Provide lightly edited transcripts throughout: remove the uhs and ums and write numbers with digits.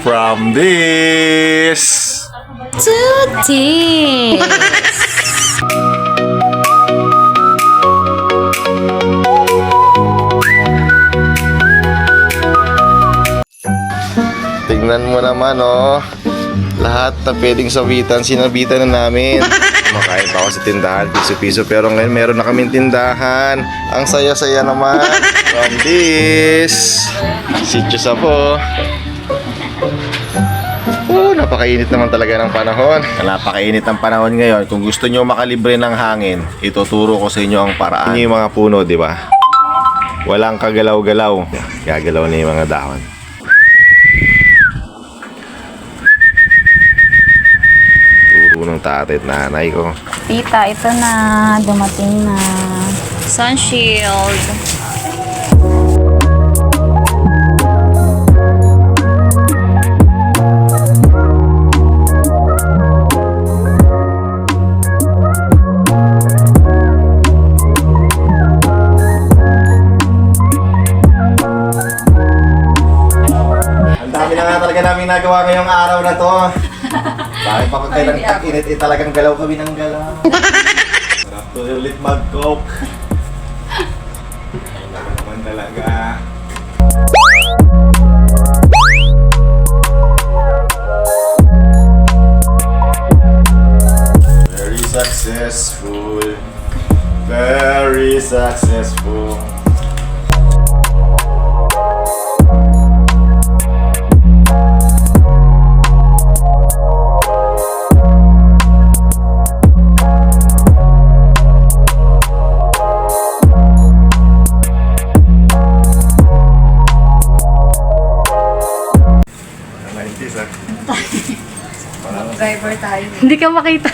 from this to this. Tingnan mo naman, oh. Lahat na pwedeng sabitan, sinabitan na namin. Kumakain pa ako sa tindahan, piso-piso. Pero ngayon meron na kaming tindahan. Ang saya-saya naman. From this Sitio Sapo. Napakainit naman talaga ng panahon. Napakainit ng panahon ngayon. Kung gusto nyo makalibre ng hangin, ituturo ko sa inyo ang paraan. Yung mga puno, di ba? Walang kagalaw-galaw. Gagalaw na yung mga dahon. Ng tatay at nanay ko. Tita, ito na. Dumating na. Sun shield. Ang dami na nga talaga namin nagawa ngayong araw na to. Bakit pa kailang tag-init, talagang galaw kami ng galaw. Sarap to ulit mag-coke. Ay naman talaga. Very successful. Very successful. Driver tayo. Hindi ka makita.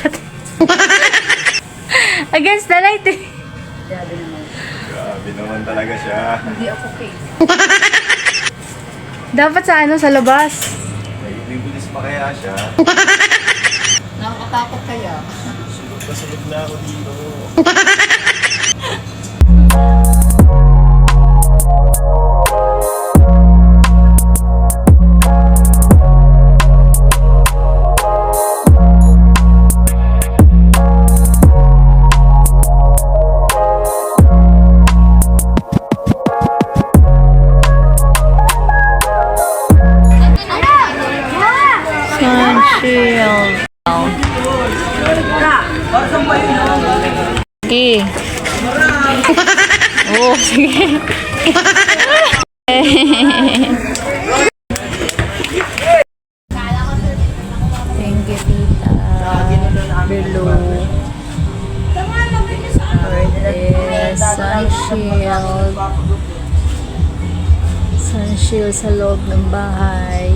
Against the light eh. Grabe naman talaga siya. Hindi ako okay. Dapat sa ano, sa labas. Bibilis pa kaya siya. Nakakatakot kaya. Sulog na ako dito. Sun shield. Okay. Oh, sige. Thank you, tita. Below. For this sun shield. Sun shield sa loob ng bahay.